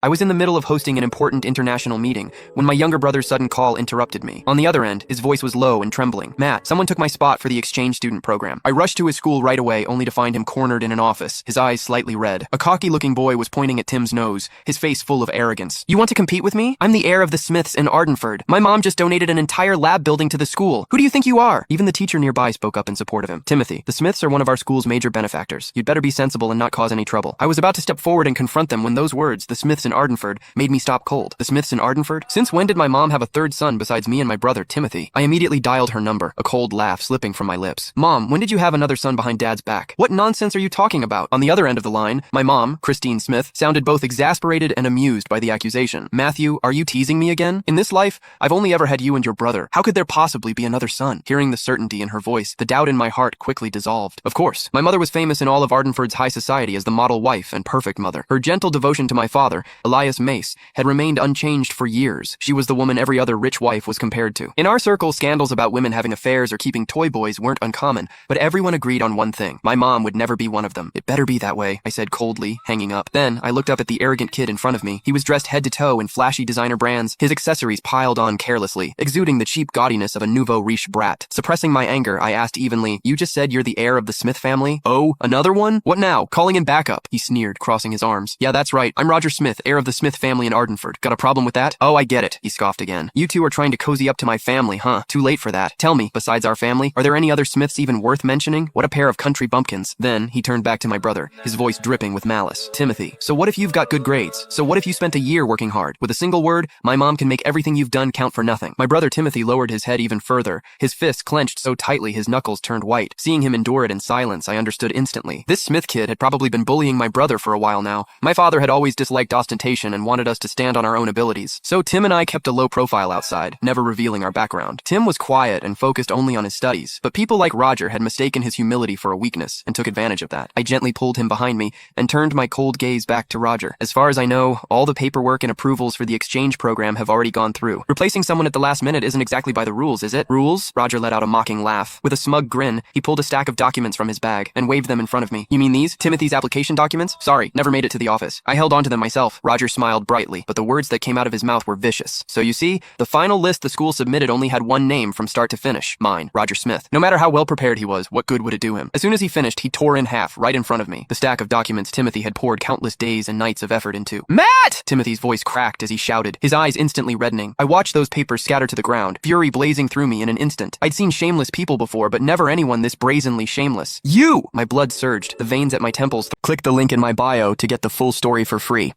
I was in the middle of hosting an important international meeting when my younger brother's sudden call interrupted me. On the other end, his voice was low and trembling. "Matt, someone took my spot for the exchange student program." I rushed to his school right away, only to find him cornered in an office, his eyes slightly red. A cocky-looking boy was pointing at Tim's nose, his face full of arrogance. "You want to compete with me? I'm the heir of the Smiths in Ardenford. My mom just donated an entire lab building to the school. Who do you think you are?" Even the teacher nearby spoke up in support of him. "Timothy, the Smiths are one of our school's major benefactors. You'd better be sensible and not cause any trouble." I was about to step forward and confront them when those words, "the Smiths in Ardenford," made me stop cold. The Smiths in Ardenford? Since when did my mom have a third son besides me and my brother, Timothy? I immediately dialed her number, a cold laugh slipping from my lips. "Mom, when did you have another son behind Dad's back? What nonsense are you talking about?" On the other end of the line, my mom, Christine Smith, sounded both exasperated and amused by the accusation. "Matthew, are you teasing me again? In this life, I've only ever had you and your brother. How could there possibly be another son?" Hearing the certainty in her voice, the doubt in my heart quickly dissolved. Of course, my mother was famous in all of Ardenford's high society as the model wife and perfect mother. Her gentle devotion to my father, Elias Mace, had remained unchanged for years. She was the woman every other rich wife was compared to. In our circle, scandals about women having affairs or keeping toy boys weren't uncommon, but everyone agreed on one thing. My mom would never be one of them. "It better be that way," I said coldly, hanging up. Then I looked up at the arrogant kid in front of me. He was dressed head to toe in flashy designer brands, his accessories piled on carelessly, exuding the cheap gaudiness of a nouveau riche brat. Suppressing my anger, I asked evenly, "You just said you're the heir of the Smith family?" "Oh, another one? What now? Calling in backup?" He sneered, crossing his arms. "Yeah, that's right. I'm Roger Smith, heir of the Smith family in Ardenford. Got a problem with that?" "Oh, I get it," he scoffed again. "You two are trying to cozy up to my family, huh? Too late for that. Tell me, besides our family, are there any other Smiths even worth mentioning? What a pair of country bumpkins." Then he turned back to my brother, his voice dripping with malice. "Timothy, so what if you've got good grades? So what if you spent a year working hard? With a single word, my mom can make everything you've done count for nothing." My brother Timothy lowered his head even further, his fists clenched so tightly his knuckles turned white. Seeing him endure it in silence, I understood instantly. This Smith kid had probably been bullying my brother for a while now. My father had always disliked ostentation and wanted us to stand on our own abilities. So Tim and I kept a low profile outside, never revealing our background. Tim was quiet and focused only on his studies, but people like Roger had mistaken his humility for a weakness and took advantage of that. I gently pulled him behind me and turned my cold gaze back to Roger. "As far as I know, all the paperwork and approvals for the exchange program have already gone through. Replacing someone at the last minute isn't exactly by the rules, is it?" "Rules?" Roger let out a mocking laugh. With a smug grin, he pulled a stack of documents from his bag and waved them in front of me. "You mean these? Timothy's application documents? Sorry, never made it to the office. I held onto them myself." Roger smiled brightly, but the words that came out of his mouth were vicious. "So you see, the final list the school submitted only had one name from start to finish. Mine, Roger Smith. No matter how well prepared he was, what good would it do him?" As soon as he finished, he tore in half, right in front of me, the stack of documents Timothy had poured countless days and nights of effort into. "Matt!" Timothy's voice cracked as he shouted, his eyes instantly reddening. I watched those papers scatter to the ground, fury blazing through me in an instant. I'd seen shameless people before, but never anyone this brazenly shameless. "You!" My blood surged, the veins at my temples. Click the link in my bio to get the full story for free.